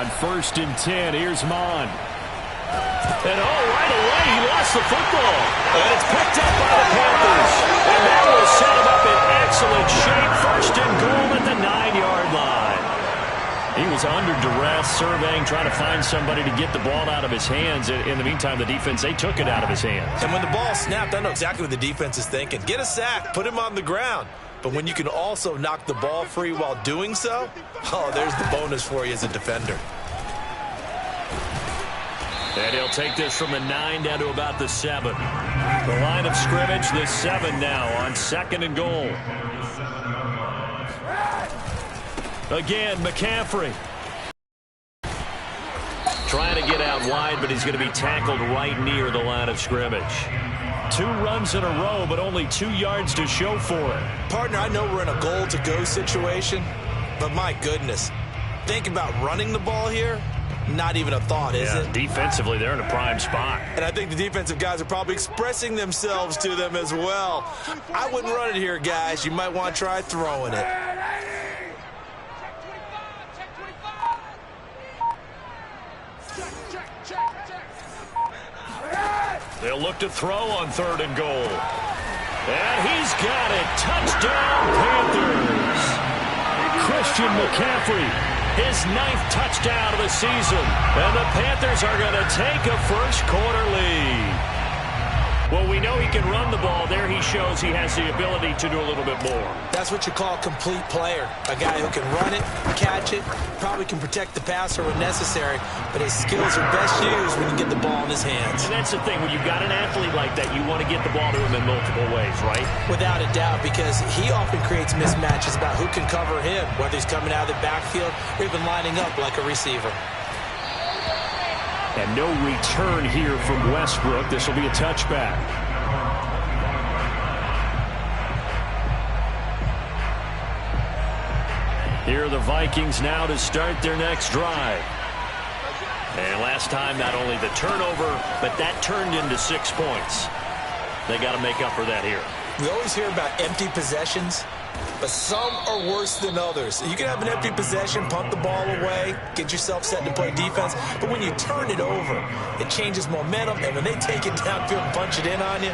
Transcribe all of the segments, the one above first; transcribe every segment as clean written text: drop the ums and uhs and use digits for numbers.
On 1st and 10, here's Mon. And right away, he lost the football. And it's picked up by the Panthers. And that will set him up in excellent shape. 1st and goal at the 9-yard line. He was under duress, surveying, trying to find somebody to get the ball out of his hands. In the meantime, the defense, they took it out of his hands. And when the ball snapped, I know exactly what the defense is thinking. Get a sack, put him on the ground. But when you can also knock the ball free while doing so, there's the bonus for you as a defender. And he'll take this from the 9 down to about the 7. The line of scrimmage, the 7 now on 2nd and goal. Again, McCaffrey. Trying to get out wide, but he's going to be tackled right near the line of scrimmage. 2 runs in a row, but only 2 yards to show for it. Partner, I know we're in a goal-to-go situation, but my goodness, think about running the ball here. Not even a thought, is it? Defensively, they're in a prime spot. And I think the defensive guys are probably expressing themselves to them as well. I wouldn't run it here, guys. You might want to try throwing it. They'll look to throw on 3rd and goal. And he's got it. Touchdown, Panthers. Christian McCaffrey, his 9th touchdown of the season. And the Panthers are going to take a first-quarter lead. Well, we know he can run the ball. There he shows he has the ability to do a little bit more. That's what you call a complete player. A guy who can run it, catch it, probably can protect the passer when necessary, but his skills are best used when you get the ball in his hands. And that's the thing. When you've got an athlete like that, you want to get the ball to him in multiple ways, right? Without a doubt, because he often creates mismatches about who can cover him, whether he's coming out of the backfield or even lining up like a receiver. And no return here from Westbrook. This will be a touchback. Here are the Vikings now to start their next drive. And last time, not only the turnover, but that turned into 6 points. They got to make up for that here. We always hear about empty possessions, but some are worse than others. You can have an empty possession, punt the ball away, get yourself set to play defense, but when you turn it over, it changes momentum, and when they take it downfield and punch it in on you,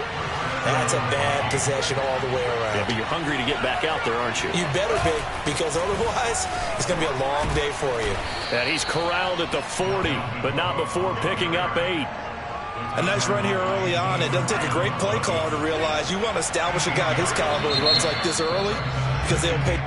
that's a bad possession all the way around. Yeah, but you're hungry to get back out there, aren't you? You better be, because otherwise, it's going to be a long day for you. And he's corralled at the 40, but not before picking up 8. A nice run here early on. It doesn't take a great play caller to realize you want to establish a guy of his caliber who runs like this early because they'll pay.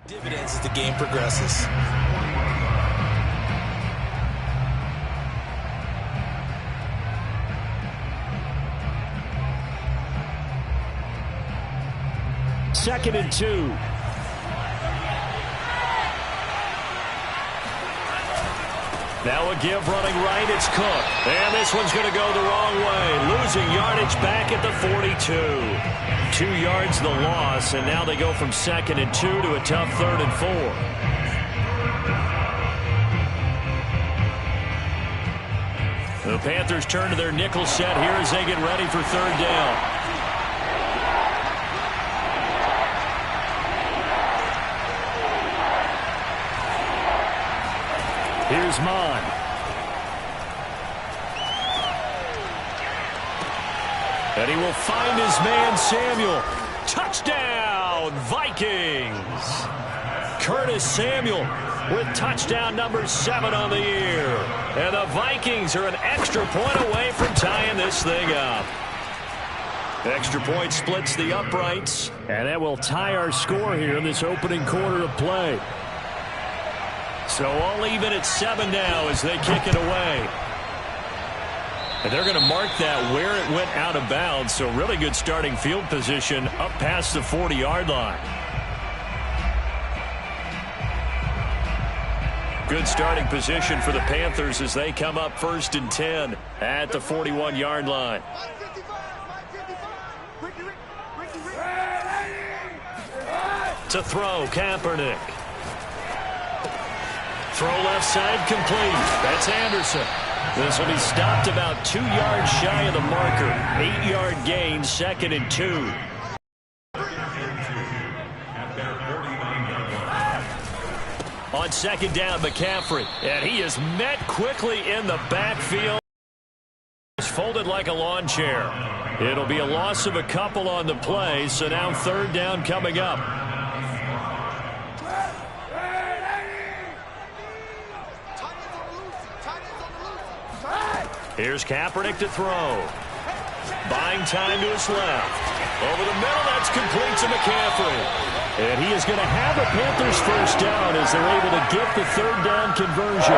Dividends as the game progresses. Second and 2. Now a give running right. It's Cook. And this one's going to go the wrong way. Losing yardage back at the 42. 2 yards the loss, and now they go from 2nd and 2 to a tough 3rd and 4. The Panthers turn to their nickel set here as they get ready for 3rd down. Here's Mon. And he will find his man Samuel. Touchdown, Vikings. Curtis Samuel with touchdown number 7 on the year. And the Vikings are an extra point away from tying this thing up. Extra point splits the uprights. And that will tie our score here in this opening quarter of play. So all even at 7 now as they kick it away. And they're going to mark that where it went out of bounds. So really good starting field position up past the 40-yard line. Good starting position for the Panthers as they come up 1st and 10 at the 41-yard line. To throw, Kaepernick. Throw left side, complete. That's Anderson. This will be stopped about 2 yards shy of the marker. 8-yard gain, 2nd and 2. On 2nd down, McCaffrey. And he is met quickly in the backfield. He's folded like a lawn chair. It'll be a loss of a couple on the play, so now 3rd down coming up. Here's Kaepernick to throw. Buying time to his left. Over the middle, that's complete to McCaffrey. And he is going to have a Panthers first down as they're able to get the 3rd down conversion.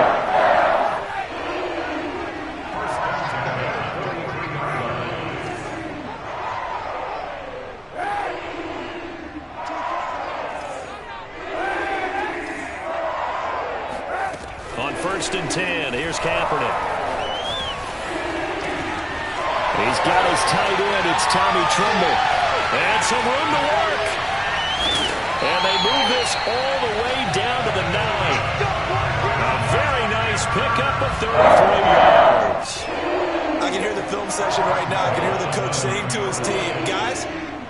On 1st and 10, here's Kaepernick. He's got his tight end. It's Tommy Tremble. And some room to work. And they move this all the way down to the 9. A very nice pickup of 33 yards. I can hear the film session right now. I can hear the coach saying to his team, guys,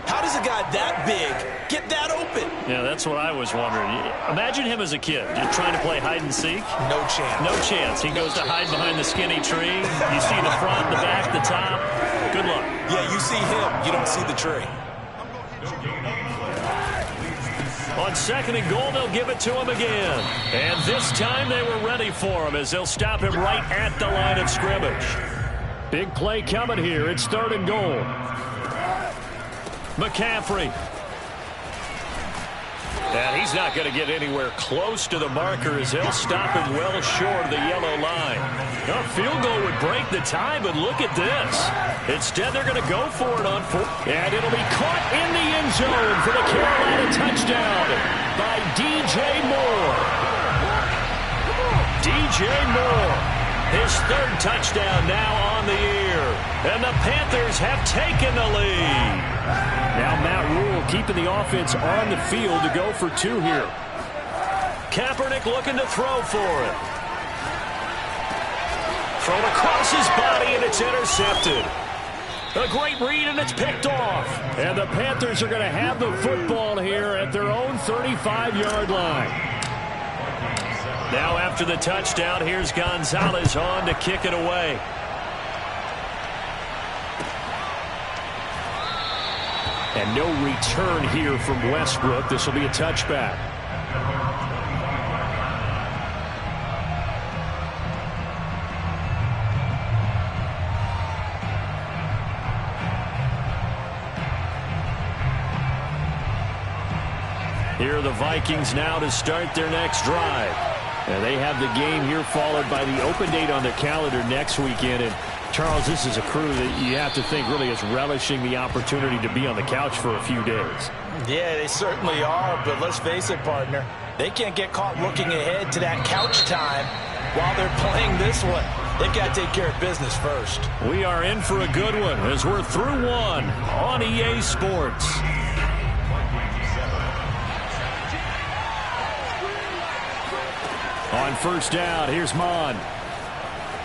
how does a guy that big get that open? Yeah, that's what I was wondering. Imagine him as a kid, just trying to play hide and seek. No chance. No chance. He goes to hide behind the skinny tree. You see the front, the back, the top. Good luck. Yeah, you see him. You don't see the tree. On 2nd and goal, they'll give it to him again. And this time they were ready for him as they'll stop him right at the line of scrimmage. Big play coming here. It's 3rd and goal. McCaffrey. And he's not going to get anywhere close to the marker as they'll stop him well short of the yellow line. A field goal would break the tie, but look at this. Instead, they're going to go for it on 4th. And it'll be caught in the end zone for the Carolina touchdown by DJ Moore. DJ Moore, his 3rd touchdown now on the year. And the Panthers have taken the lead. Now Matt Rule keeping the offense on the field to go for 2 here. Kaepernick looking to throw for it. Thrown across his body, and it's intercepted. A great read, and it's picked off. And the Panthers are going to have the football here at their own 35-yard line. Now after the touchdown, here's Gonzalez on to kick it away. And no return here from Westbrook. This will be a touchback. Here are the Vikings now to start their next drive. And they have the game here followed by the open date on their calendar next weekend. And Charles, this is a crew that you have to think really is relishing the opportunity to be on the couch for a few days. Yeah, they certainly are, but let's face it, partner. They can't get caught looking ahead to that couch time while they're playing this one. They've got to take care of business first. We are in for a good one as we're through one on EA Sports. On 1st down, here's Mon.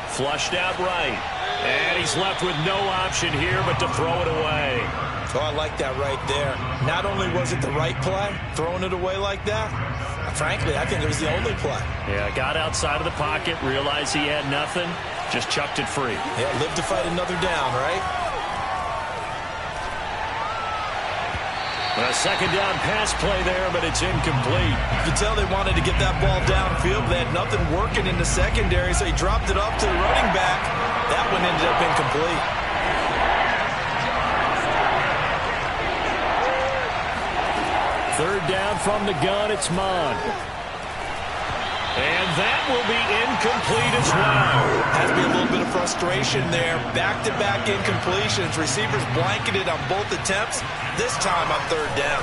Flushed out right. And he's left with no option here but to throw it away. Oh, I like that right there. Not only was it the right play, throwing it away like that, frankly, I think it was the only play. Yeah, got outside of the pocket, realized he had nothing, just chucked it free. Yeah, live to fight another down, right? A 2nd down pass play there, but it's incomplete. You can tell they wanted to get that ball downfield. They had nothing working in the secondary, so he dropped it off to the running back. That one ended up incomplete. Third down from the gun, it's Mon. And that will be incomplete as well. Has to be a little bit of frustration there. Back-to-back incompletions. Receivers blanketed on both attempts. This time on 3rd down.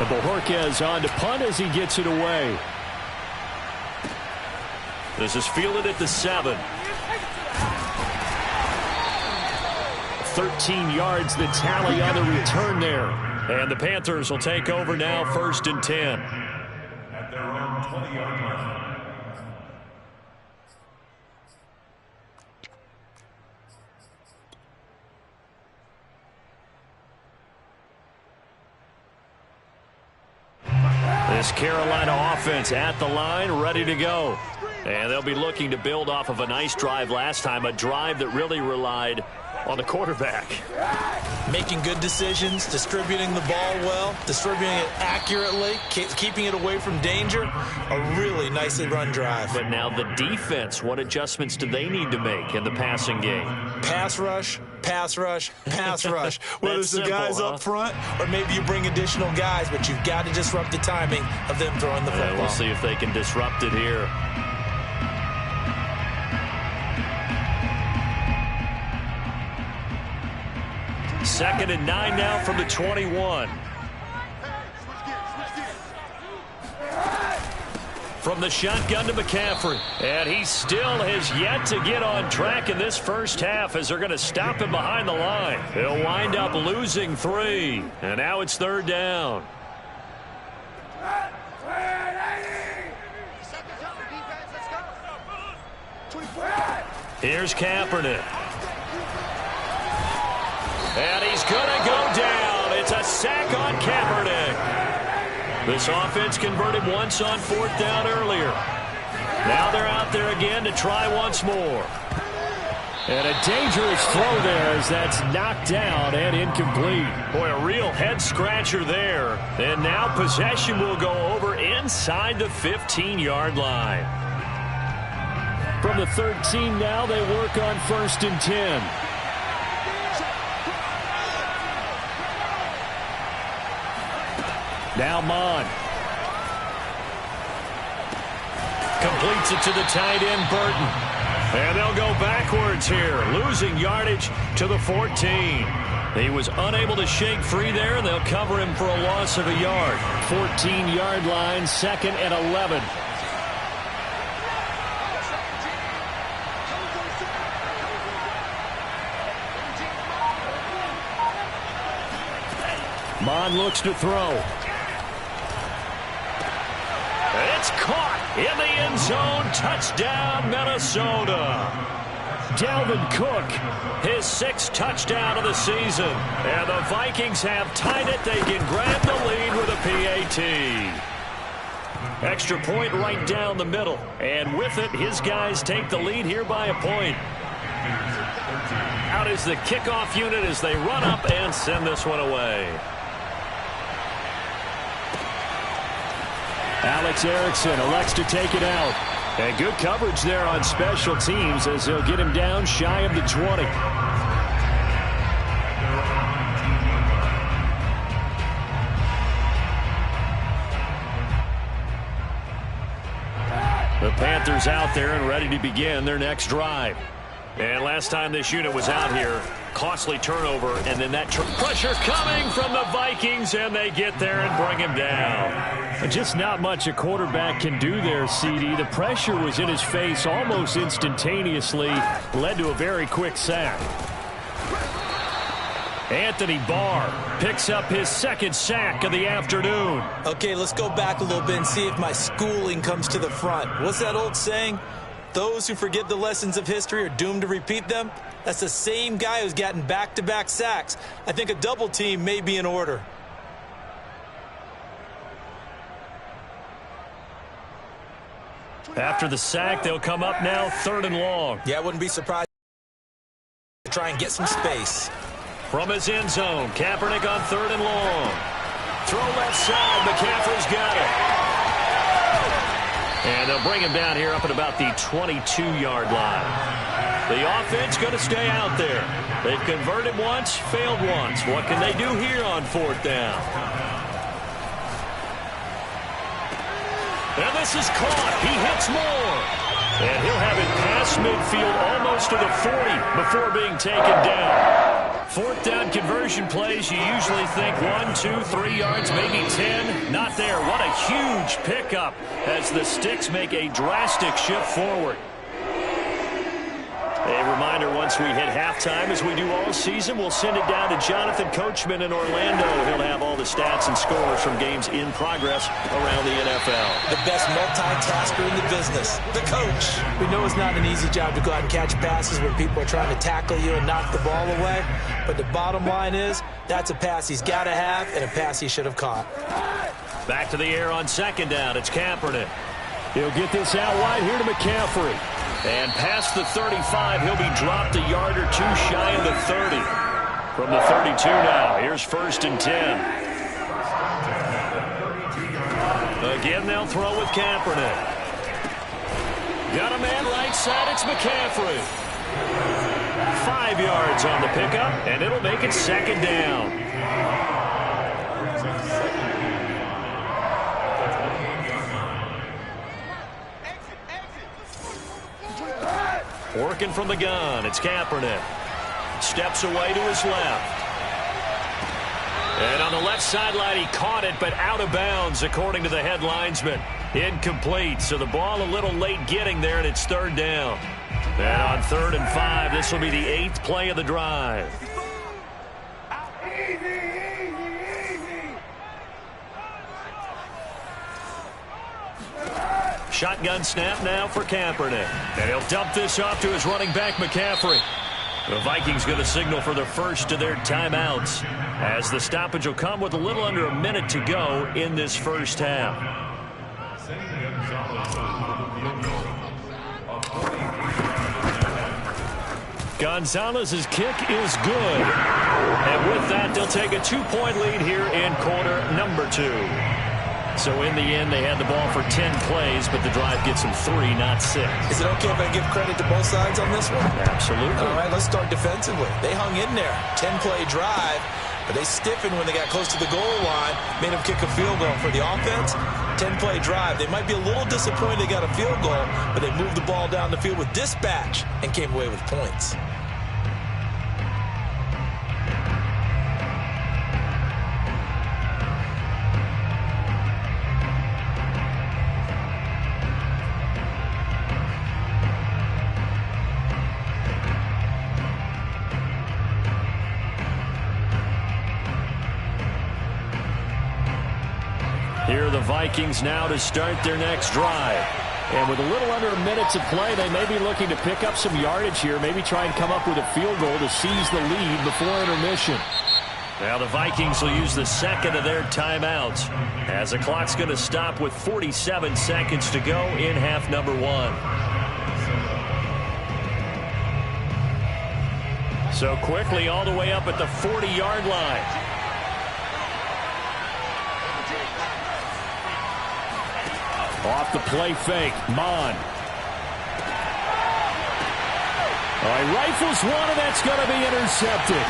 And Bojorquez on to punt as he gets it away. This is fielded at the 7. 13 yards the tally on the return there. And the Panthers will take over now, 1st and 10. At their own 20-yard line. This Carolina offense at the line, ready to go. And they'll be looking to build off of a nice drive last time, a drive that really relied on the quarterback. Making good decisions, distributing the ball well, distributing it accurately, keeping it away from danger. A really nicely run drive. But now the defense, what adjustments do they need to make in the passing game? Pass rush, pass rush, pass rush. Whether it's the guys up front or maybe you bring additional guys, but you've got to disrupt the timing of them throwing the football. We'll see if they can disrupt it here. Second and 9 now from the 21. From the shotgun to McCaffrey. And he still has yet to get on track in this first half as they're going to stop him behind the line. He'll wind up losing 3. And now it's 3rd down. Here's Kaepernick. And he's going to go down. It's a sack on Kaepernick. This offense converted once on 4th down earlier. Now they're out there again to try once more. And a dangerous throw there as that's knocked down and incomplete. Boy, a real head-scratcher there. And now possession will go over inside the 15-yard line. From the 13 now, they work on 1st and 10. Now Mon. Completes it to the tight end, Burton. And they'll go backwards here, losing yardage to the 14. He was unable to shake free there, and they'll cover him for a loss of a yard. 14-yard line, 2nd and 11. Mon looks to throw. It's caught in the end zone. Touchdown, Minnesota. Dalvin Cook, his 6th touchdown of the season. And the Vikings have tied it. They can grab the lead with a PAT. Extra point right down the middle. And with it, his guys take the lead here by a point. Out is the kickoff unit as they run up and send this one away. Alex Erickson elects to take it out. And good coverage there on special teams as they'll get him down shy of the 20. The Panthers out there and ready to begin their next drive. And last time this unit was out here, costly turnover, and then that pressure coming from the Vikings, and they get there and bring him down. Just not much a quarterback can do there, CD. The pressure was in his face almost instantaneously, led to a very quick sack. Anthony Barr picks up his 2nd sack of the afternoon. Okay, let's go back a little bit and see if my schooling comes to the front. What's that old saying? Those who forget the lessons of history are doomed to repeat them. That's the same guy who's gotten back-to-back sacks. I think a double team may be in order. After the sack, they'll come up now 3rd and long. Yeah, I wouldn't be surprised to try and get some space. From his end zone, Kaepernick on 3rd and long. Throw left side, McCaffrey's got it. And they'll bring him down here up at about the 22-yard line. The offense going to stay out there. They've converted once, failed once. What can they do here on 4th down? And this is caught. He hits more. And he'll have it past midfield almost to the 40 before being taken down. 4th down conversion plays, you usually think 1, 2, 3 yards, maybe 10. Not there. What a huge pickup as the Sticks make a drastic shift forward. A reminder, once we hit halftime, as we do all season, we'll send it down to Jonathan Coachman in Orlando. He'll have all the stats and scores from games in progress around the NFL. The best multitasker in the business, the coach. We know it's not an easy job to go out and catch passes when people are trying to tackle you and knock the ball away. But the bottom line is, that's a pass he's got to have and a pass he should have caught. Back to the air on second down. It's Kaepernick. He'll get this out wide here to McCaffrey. And past the 35, he'll be dropped a yard or two shy of the 30. From the 32 now, here's 1st and 10. Again, they'll throw with Kaepernick. Got a man right side, it's McCaffrey. 5 yards on the pickup, and it'll make it 2nd down. Working from the gun, it's Kaepernick. Steps away to his left. And on the left sideline, he caught it, but out of bounds, according to the head linesman. Incomplete, so the ball a little late getting there, and it's 3rd down. And on 3rd and 5, this will be the 8th play of the drive. Shotgun snap now for Kaepernick. And he'll dump this off to his running back, McCaffrey. The Vikings going to signal for the first of their timeouts, as the stoppage will come with a little under a minute to go in this first half. Gonzalez's kick is good. And with that, they'll take a 2-point lead here in quarter number 2. So in the end, they had the ball for 10 plays, but the drive gets them 3, not 6. Is it okay if I give credit to both sides on this one? Absolutely. All right, let's start defensively. They hung in there. 10-play drive, but they stiffened when they got close to the goal line, made them kick a field goal for the offense. 10-play drive. They might be a little disappointed they got a field goal, but they moved the ball down the field with dispatch and came away with points. Here are the Vikings now to start their next drive. And with a little under a minute to play, they may be looking to pick up some yardage here, maybe try and come up with a field goal to seize the lead before intermission. Now the Vikings will use the second of their timeouts, as the clock's going to stop with 47 seconds to go in half number 1. So quickly all the way up at the 40-yard line. Off the play fake, Mon. All right, rifles one, and that's going to be intercepted.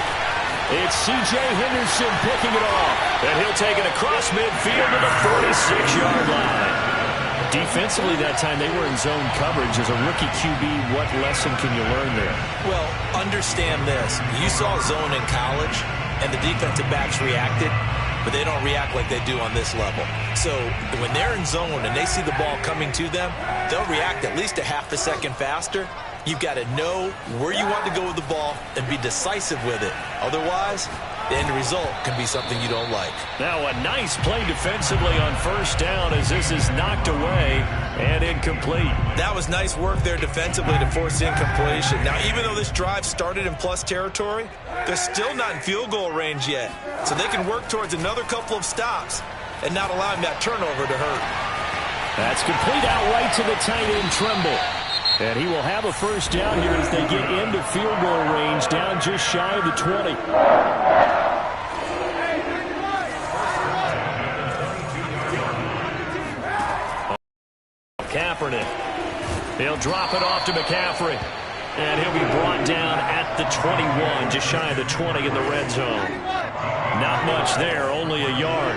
It's C.J. Henderson picking it off, and he'll take it across midfield to the 46-yard line. Defensively that time, they were in zone coverage. As a rookie QB, what lesson can you learn there? Well, understand this. You saw zone in college, and the defensive backs reacted, but they don't react like they do on this level. So when they're in zone and they see the ball coming to them, they'll react at least a half a second faster. You've got to know where you want to go with the ball and be decisive with it. Otherwise, the end result can be something you don't like. Now a nice play defensively on first down, as this is knocked away and incomplete. That was nice work there defensively to force incompletion. Now, even though this drive started in plus territory, they're still not in field goal range yet. So they can work towards another couple of stops and not allowing that turnover to hurt. That's complete out right to the tight end, Tremble. And he will have a first down here as they get into field goal range, down just shy of the 20. Kaepernick. He'll drop it off to McCaffrey. And he'll be brought down at the 21, just shy of the 20 in the red zone. Not much there, only a yard.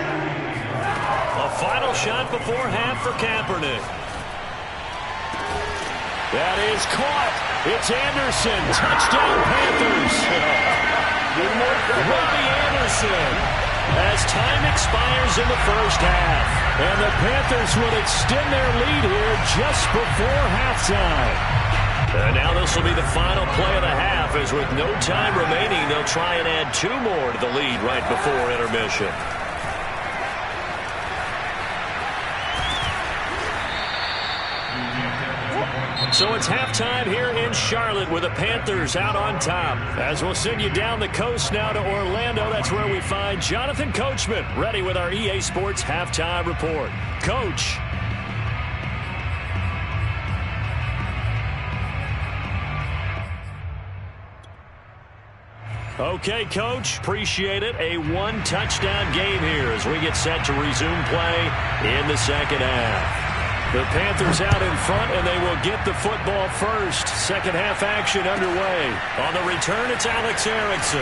A final shot before half for Kaepernick. That is caught. It's Anderson. Touchdown, Panthers. Robbie Anderson. As time expires in the first half. And the Panthers will extend their lead here just before halftime. And now this will be the final play of the half, as with no time remaining, they'll try and add 2 more to the lead right before intermission. So it's halftime here in Charlotte with the Panthers out on top. As we'll send you down the coast now to Orlando, that's where we find Jonathan Coachman ready with our EA Sports Halftime Report. Coach. Okay, Coach, appreciate it. A 1-touchdown game here as we get set to resume play in the second half. The Panthers out in front, and they will get the football first. Second half action underway. On the return, it's Alex Erickson.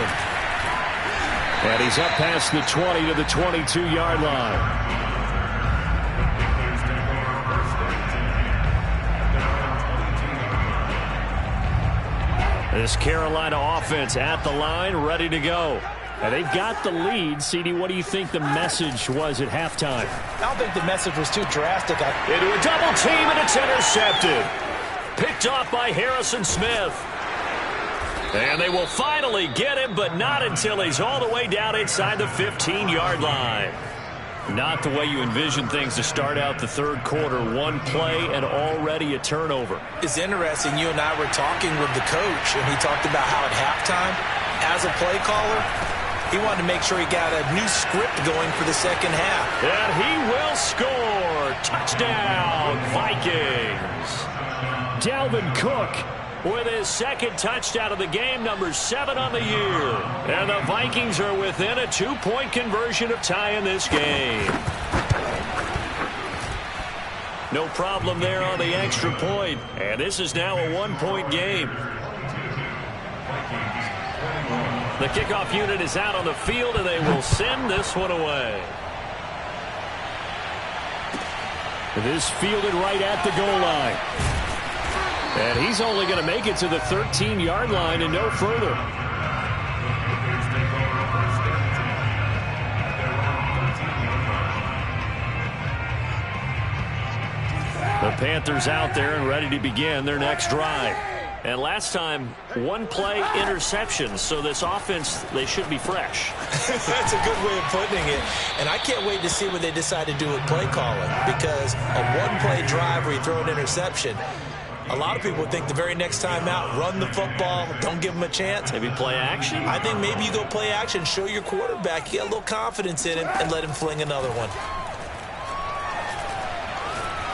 And he's up past the 20 to the 22-yard line. This Carolina offense at the line, ready to go. And they've got the lead. CD, what do you think the message was at halftime? I don't think the message was too drastic. Into a double team, and it's intercepted. Picked off by Harrison Smith. And they will finally get him, but not until he's all the way down inside the 15-yard line. Not the way you envision things to start out the third quarter. One play and already a turnover. It's interesting. You and I were talking with the coach, and he talked about how at halftime, as a play caller, he wanted to make sure he got a new script going for the second half. And he will score. Touchdown, Vikings. Dalvin Cook with his second touchdown of the game, number 7 on the year. And the Vikings are within a 2-point conversion of tying this game. No problem there on the extra point. And this is now a 1-point game. The kickoff unit is out on the field, and they will send this one away. This fielded right at the goal line. And he's only going to make it to the 13-yard line and no further. The Panthers out there and ready to begin their next drive. And last time, 1-play interception. So this offense, they should be fresh. That's a good way of putting it. And I can't wait to see what they decide to do with play calling. Because a 1-play drive where you throw an interception, a lot of people think the very next time out, run the football, don't give them a chance. Maybe play action? I think maybe you go play action, show your quarterback, get a little confidence in him, and let him fling another one.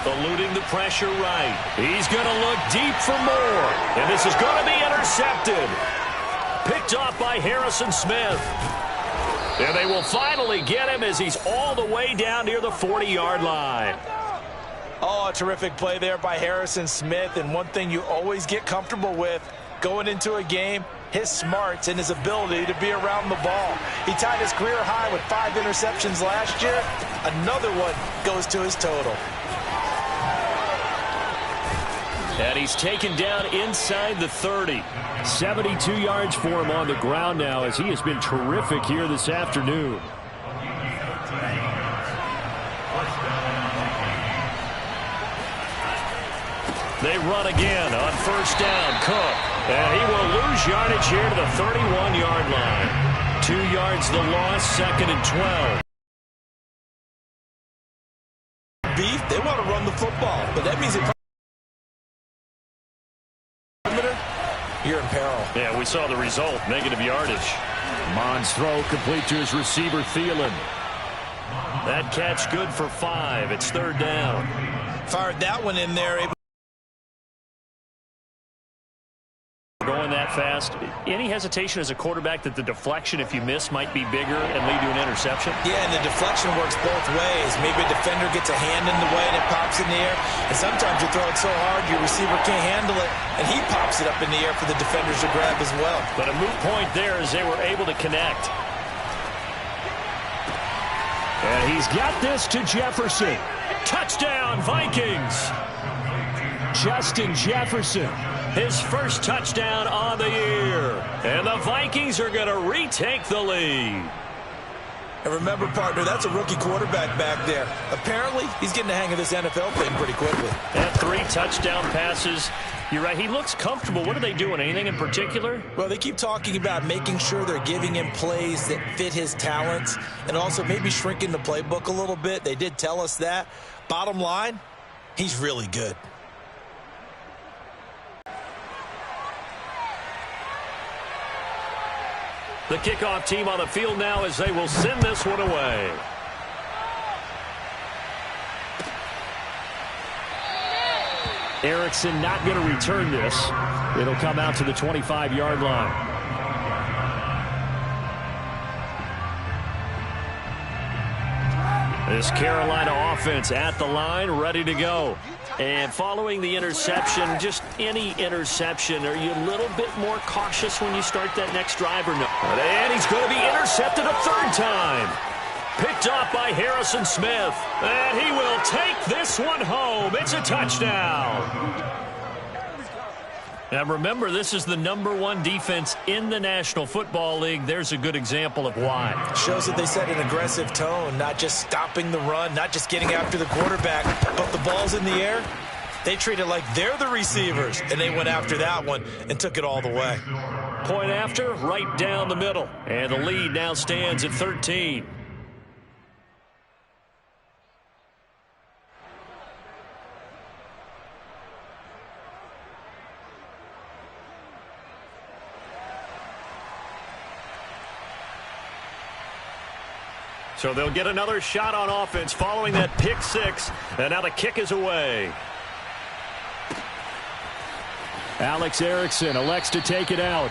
Eluding the pressure right. He's going to look deep for more. And this is going to be intercepted. Picked off by Harrison Smith. And they will finally get him as he's all the way down near the 40-yard line. Oh, a terrific play there by Harrison Smith. And one thing you always get comfortable with going into a game, his smarts and his ability to be around the ball. He tied his career high with 5 interceptions last year. Another one goes to his total. And he's taken down inside the 30. 72 yards for him on the ground now as he has been terrific here this afternoon. They run again on first down. Cook. And he will lose yardage here to the 31-yard line. 2 yards the loss, 2nd and 12. Beef, they want to run the football, but that means you're in peril. Yeah, we saw the result, negative yardage. Mond's throw complete to his receiver, Thielen. That catch good for 5. It's 3rd down. Fired that one in there. Going that fast. Any hesitation as a quarterback that the deflection, if you miss, might be bigger and lead to an interception? Yeah, and the deflection works both ways. Maybe a defender gets a hand in the way and it pops in the air. And sometimes you throw it so hard your receiver can't handle it, and he pops it up in the air for the defenders to grab as well. But a moot point there as they were able to connect. And he's got this to Jefferson. Touchdown, Vikings! Justin Jefferson. His first touchdown on the year. And the Vikings are going to retake the lead. And remember, partner, that's a rookie quarterback back there. Apparently, he's getting the hang of this NFL thing pretty quickly. And 3 touchdown passes. You're right, he looks comfortable. What are they doing? Anything in particular? Well, they keep talking about making sure they're giving him plays that fit his talents and also maybe shrinking the playbook a little bit. They did tell us that. Bottom line, he's really good. The kickoff team on the field now as they will send this one away. Erickson not going to return this. It'll come out to the 25-yard line. This Carolina offense at the line, ready to go. And following the interception, just any interception, are you a little bit more cautious when you start that next drive or no? And he's going to be intercepted a 3rd time. Picked off by Harrison Smith. And he will take this one home. It's a touchdown. And remember, this is the #1 defense in the National Football League. There's a good example of why. Shows that they set an aggressive tone, not just stopping the run, not just getting after the quarterback, but the ball's in the air. They treat it like they're the receivers, and they went after that one and took it all the way. Point after, right down the middle. And the lead now stands at 13. So they'll get another shot on offense following that pick 6. And now the kick is away. Alex Erickson elects to take it out.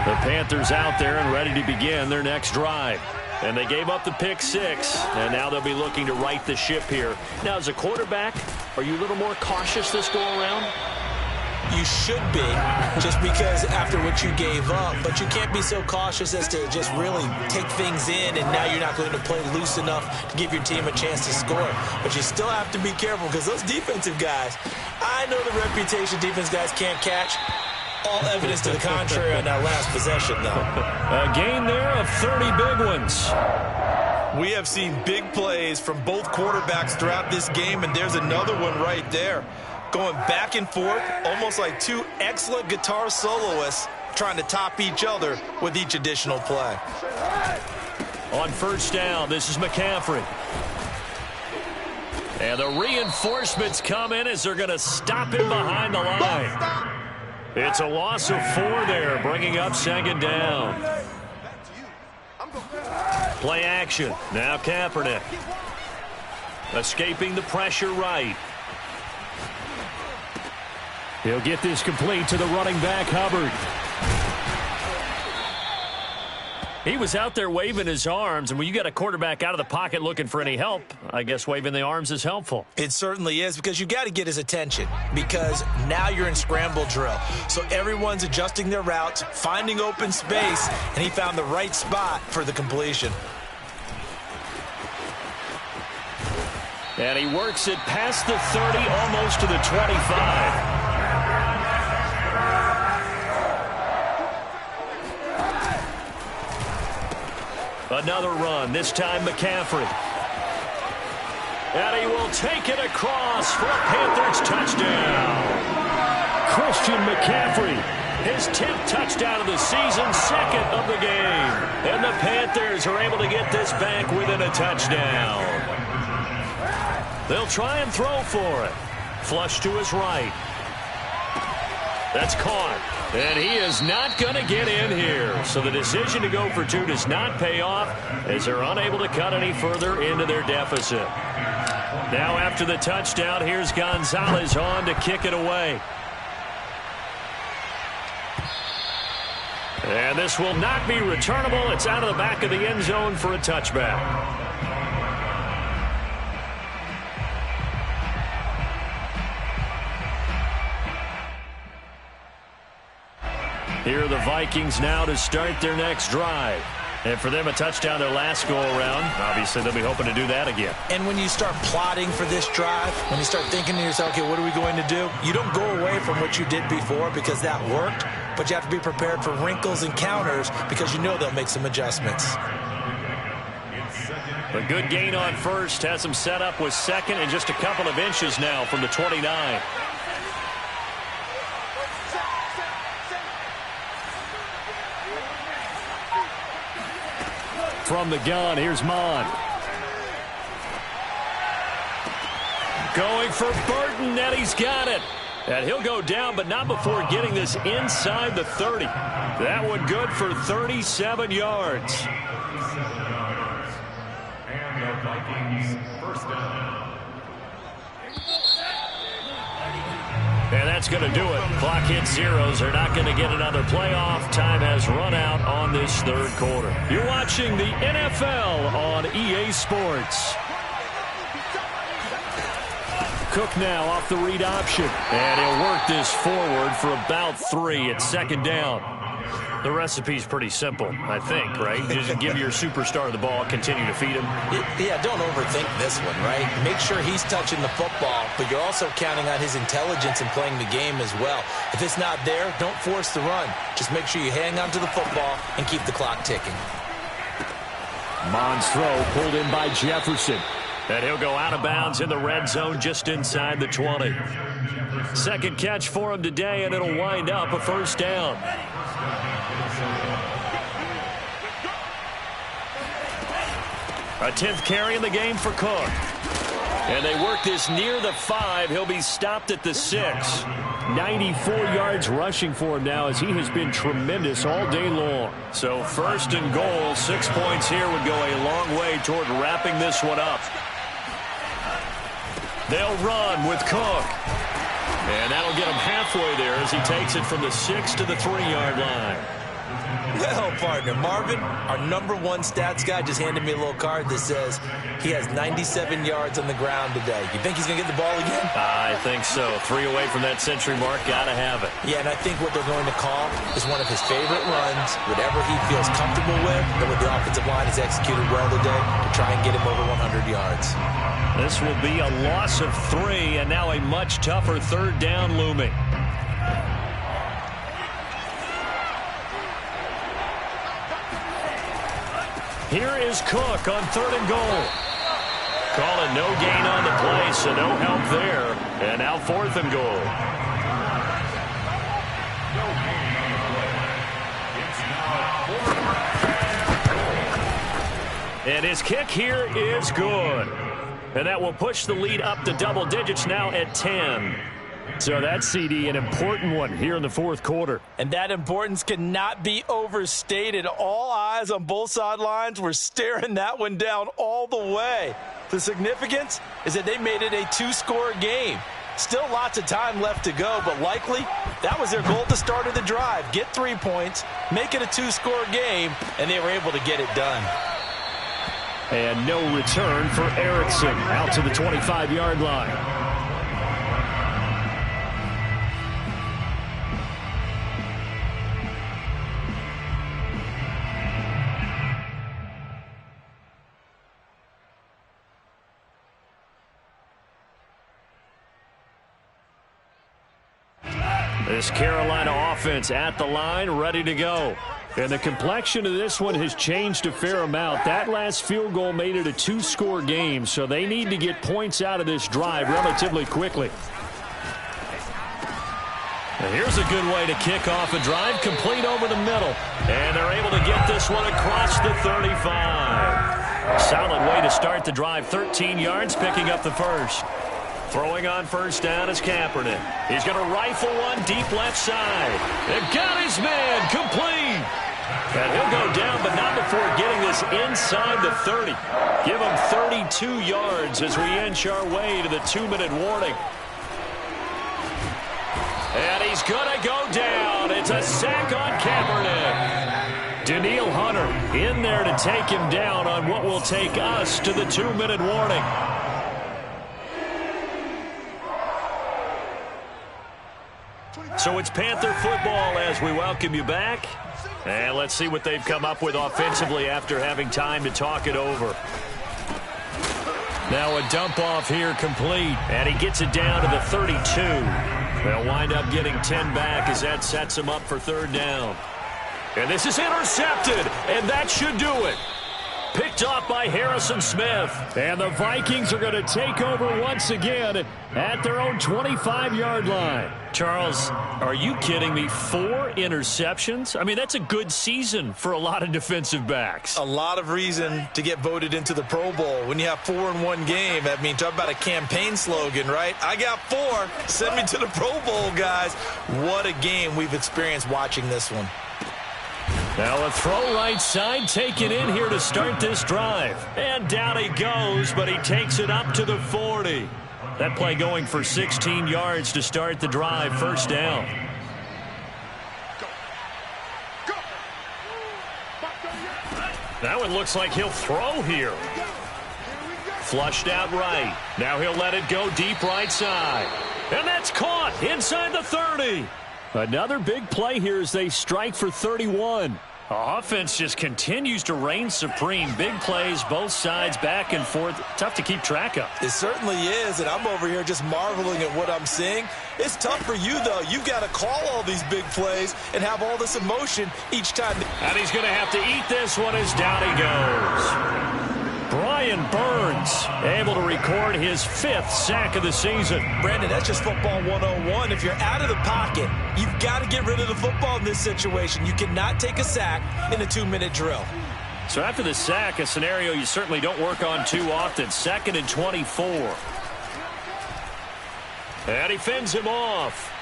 The Panthers out there and ready to begin their next drive. And they gave up the pick 6, and now they'll be looking to right the ship here. Now, as a quarterback, are you a little more cautious this go-around? You should be, just because after what you gave up, but you can't be so cautious as to just really take things in, and now you're not going to play loose enough to give your team a chance to score. But you still have to be careful because those defensive guys, I know the reputation defense guys can't catch. All evidence to the contrary on that last possession, though. A gain there of 30 big ones. We have seen big plays from both quarterbacks throughout this game, and there's another one right there. Going back and forth, almost like 2 excellent guitar soloists trying to top each other with each additional play. On 1st down, this is McCaffrey. And the reinforcements come in as they're going to stop him behind the line. It's a loss of 4 there, bringing up 2nd down. Play action. Now Kaepernick. Escaping the pressure right. He'll get this complete to the running back, Hubbard. He was out there waving his arms, and when you got a quarterback out of the pocket looking for any help, I guess waving the arms is helpful. It certainly is, because you got to get his attention, because now you're in scramble drill. So everyone's adjusting their routes, finding open space, and he found the right spot for the completion. And he works it past the 30, almost to the 25. Another run, this time McCaffrey. And he will take it across for a Panthers touchdown. Christian McCaffrey, his 10th touchdown of the season, 2nd of the game. And the Panthers are able to get this back within a touchdown. They'll try and throw for it. Flush to his right. That's caught. And he is not going to get in here. So the decision to go for 2 does not pay off as they're unable to cut any further into their deficit. Now after the touchdown, here's Gonzalez on to kick it away. And this will not be returnable. It's out of the back of the end zone for a touchback. Here are the Vikings now to start their next drive. And for them, a touchdown their last go-around. Obviously, they'll be hoping to do that again. And when you start plotting for this drive, when you start thinking to yourself, okay, what are we going to do? You don't go away from what you did before because that worked, but you have to be prepared for wrinkles and counters because you know they'll make some adjustments. A good gain on first has him set up with second and just a couple of inches now from the 29. From the gun, here's Mon. Going for Burton, and he's got it. And he'll go down, but not before getting this inside the 30. That one good for 37 yards. And the Vikings first down. And that's going to do it. Clock hits zeros. They're not going to get another playoff. Time has run out on this third quarter. You're watching the NFL on EA Sports. Cook now off the read option. And he'll work this forward for about 3 at second down. The recipe's pretty simple, I think, right? Just give your superstar the ball, continue to feed him. Yeah, don't overthink this one, right? Make sure he's touching the football, but you're also counting on his intelligence in playing the game as well. If it's not there, don't force the run. Just make sure you hang on to the football and keep the clock ticking. Mon's throw pulled in by Jefferson. And he'll go out of bounds in the red zone just inside the 20. Second catch for him today, and it'll wind up a first down. A 10th carry in the game for Cook. And they work this near the 5. He'll be stopped at the 6. 94 yards rushing for him now as he has been tremendous all day long. So first and goal, 6 points here would go a long way toward wrapping this one up. They'll run with Cook. And that'll get him halfway there as he takes it from the 6 to the 3-yard line. Well, partner, Marvin, our #1 stats guy just handed me a little card that says he has 97 yards on the ground today. You think he's going to get the ball again? I think so. 3 away from that century mark. Got to have it. Yeah, and I think what they're going to call is one of his favorite runs, whatever he feels comfortable with, and what the offensive line has executed well today to try and get him over 100 yards. This will be a loss of 3, and now a much tougher third down looming. Here is Cook on 3rd and goal. Calling no gain on the play, so no help there. And now 4th and goal. And his kick here is good. And that will push the lead up to double digits now at 10. So that's, CD, an important one here in the 4th quarter. And that importance cannot be overstated. All eyes on both sidelines were staring that one down all the way. The significance is that they made it a 2-score game. Still lots of time left to go, but likely that was their goal at the start of the drive. Get 3 points, make it a 2-score game, and they were able to get it done. And no return for Erickson out to the 25-yard line. This Carolina offense at the line, ready to go. And the complexion of this one has changed a fair amount. That last field goal made it a 2-score game, so they need to get points out of this drive relatively quickly. And here's a good way to kick off a drive, complete over the middle. And they're able to get this one across the 35. Solid way to start the drive, 13 yards, picking up the first. Throwing on first down is Kaepernick. He's going to rifle one deep left side. And got his man complete. And he'll go down, but not before getting this inside the 30. Give him 32 yards as we inch our way to the 2-minute warning. And he's going to go down. It's a sack on Kaepernick. Danielle Hunter in there to take him down on what will take us to the 2-minute warning. So it's Panther football as we welcome you back. And let's see what they've come up with offensively after having time to talk it over. Now a dump off here complete. And he gets it down to the 32. They'll wind up getting 10 back as that sets him up for third down. And this is intercepted. And that should do it. Picked off by Harrison Smith. And the Vikings are going to take over once again at their own 25-yard line. Charles, are you kidding me? 4 interceptions? I mean, that's a good season for a lot of defensive backs. A lot of reason to get voted into the Pro Bowl. When you have 4 in one game, I mean, talk about a campaign slogan, right? I got 4. Send me to the Pro Bowl, guys. What a game we've experienced watching this one. Now a throw right side, taken in here to start this drive. And down he goes, but he takes it up to the 40. That play going for 16 yards to start the drive, first down. Now it looks like he'll throw here. Flushed out right. Now he'll let it go deep right side. And that's caught inside the 30. Another big play here as they strike for 31. Offense just continues to reign supreme. Big plays, both sides, back and forth. Tough to keep track of. It certainly is, and I'm over here just marveling at what I'm seeing. It's tough for you, though. You've got to call all these big plays and have all this emotion each time. And he's going to have to eat this one as down he goes. Brian Burns able to record his 5th sack of the season. Brandon, that's just football 101. If you're out of the pocket, you've got to get rid of the football in this situation. You cannot take a sack in a 2-minute drill. So after the sack, a scenario you certainly don't work on too often. 2nd and 24. And he fends him off.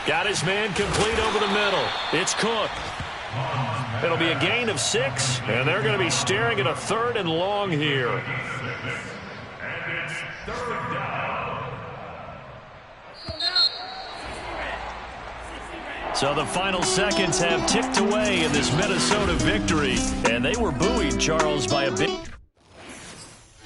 Got his man complete over the middle. It's Cook. It'll be a gain of 6, and they're going to be staring at a 3rd and long here. And it's 3rd down. So the final seconds have ticked away in this Minnesota victory, and they were buoyed, Charles, by a big...